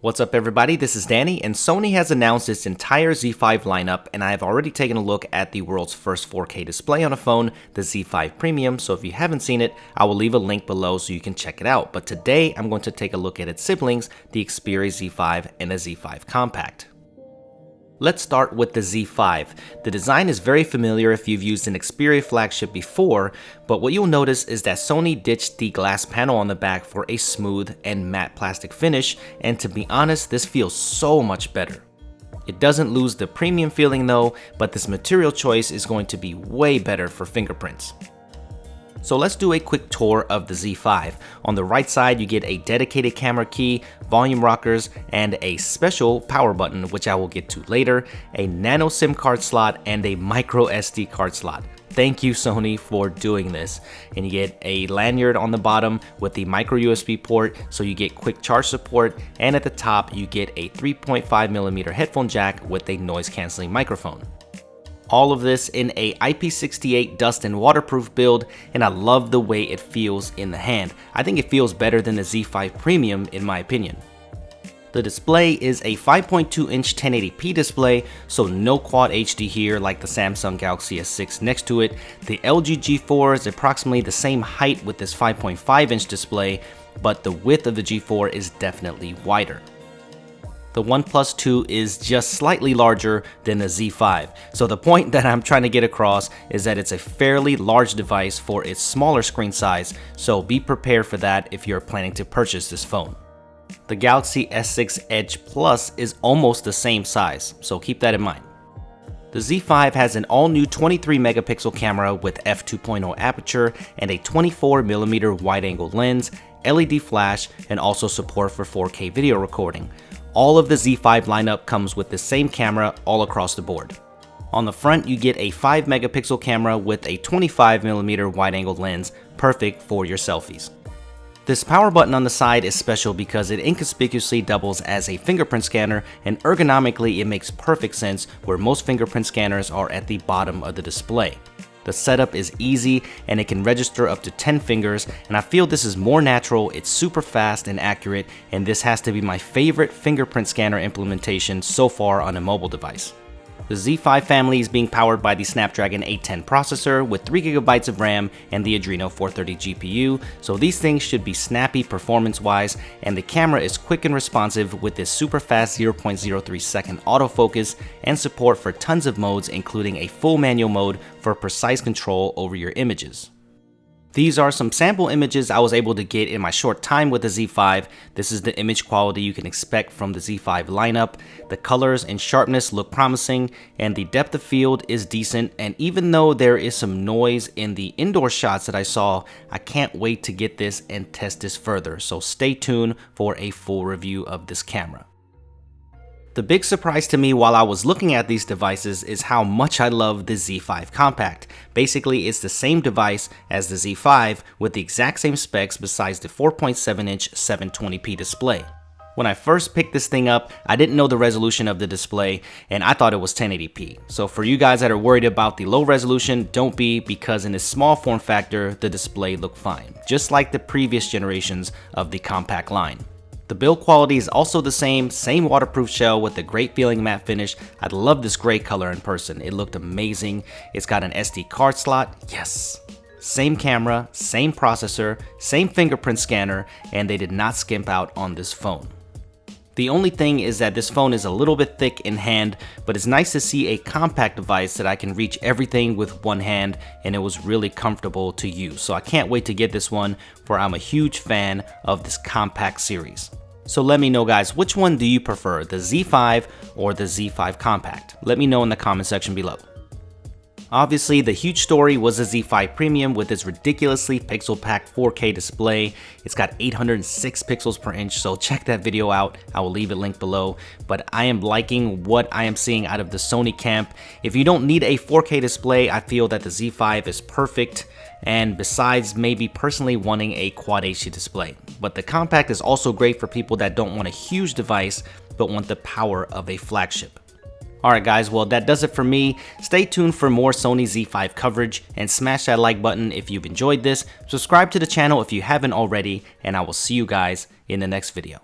What's up everybody, this is Danny, and Sony has announced its entire Z5 lineup, and I have already taken a look at the world's first 4K display on a phone, the Z5 Premium, so if you haven't seen it, I will leave a link below so you can check it out. But today, I'm going to take a look at its siblings, the Xperia Z5 and the Z5 Compact. Let's start with the Z5. The design is very familiar if you've used an Xperia flagship before, but what you'll notice is that Sony ditched the glass panel on the back for a smooth and matte plastic finish, and to be honest, this feels so much better. It doesn't lose the premium feeling though, but this material choice is going to be way better for fingerprints. So let's do a quick tour of the Z5. On the right side, you get a dedicated camera key, volume rockers, and a special power button, which I will get to later, a nano SIM card slot, and a micro SD card slot. Thank you, Sony, for doing this. And you get a lanyard on the bottom with the micro USB port, so you get quick charge support, and at the top, you get a 3.5mm headphone jack with a noise canceling microphone. All of this in a IP68 dust and waterproof build, and I love the way it feels in the hand. I think it feels better than the Z5 Premium in my opinion. The display is a 5.2-inch 1080p display, so no Quad HD here like the Samsung Galaxy S6 next to it. The LG G4 is approximately the same height with this 5.5-inch display, but the width of the G4 is definitely wider. The OnePlus 2 is just slightly larger than the Z5. So the point that I'm trying to get across is that it's a fairly large device for its smaller screen size, so be prepared for that if you're planning to purchase this phone. The Galaxy S6 Edge Plus is almost the same size, so keep that in mind. The Z5 has an all-new 23 megapixel camera with f2.0 aperture and a 24mm wide-angle lens, LED flash, and also support for 4K video recording. All of the Z5 lineup comes with the same camera all across the board. On the front, you get a 5 megapixel camera with a 25mm wide-angle lens, perfect for your selfies. This power button on the side is special because it inconspicuously doubles as a fingerprint scanner, and ergonomically it makes perfect sense where most fingerprint scanners are at the bottom of the display. The setup is easy and it can register up to 10 fingers, and I feel this is more natural, it's super fast and accurate, and this has to be my favorite fingerprint scanner implementation so far on a mobile device. The Z5 family is being powered by the Snapdragon 810 processor with 3GB of RAM and the Adreno 430 GPU, so these things should be snappy performance-wise, and the camera is quick and responsive with this super fast 0.03 second autofocus and support for tons of modes, including a full manual mode for precise control over your images. These are some sample images I was able to get in my short time with the Z5. This is the image quality you can expect from the Z5 lineup. The colors and sharpness look promising, and the depth of field is decent, and even though there is some noise in the indoor shots that I saw, I can't wait to get this and test this further, so stay tuned for a full review of this camera. The big surprise to me while I was looking at these devices is how much I love the Z5 Compact. Basically, it's the same device as the Z5 with the exact same specs besides the 4.7-inch 720p display. When I first picked this thing up, I didn't know the resolution of the display and I thought it was 1080p. So for you guys that are worried about the low resolution, don't be, because in this small form factor, the display looked fine, just like the previous generations of the compact line. The build quality is also the same waterproof shell with a great feeling matte finish. I love this gray color in person, it looked amazing. It's got an SD card slot, yes. Same camera, same processor, same fingerprint scanner, and they did not skimp out on this phone. The only thing is that this phone is a little bit thick in hand, but it's nice to see a compact device that I can reach everything with one hand, and it was really comfortable to use. So I can't wait to get this one, for I'm a huge fan of this compact series. So let me know guys, which one do you prefer, the Z5 or the Z5 Compact? Let me know in the comment section below. Obviously, the huge story was the Z5 Premium with its ridiculously pixel-packed 4K display. It's got 806 pixels per inch, so check that video out. I will leave a link below. But I am liking what I am seeing out of the Sony camp. If you don't need a 4K display, I feel that the Z5 is perfect. And besides maybe personally wanting a Quad HD display. But the Compact is also great for people that don't want a huge device, but want the power of a flagship. Alright guys, well that does it for me. Stay tuned for more Sony Z5 coverage, and smash that like button if you've enjoyed this. Subscribe to the channel if you haven't already, and I will see you guys in the next video.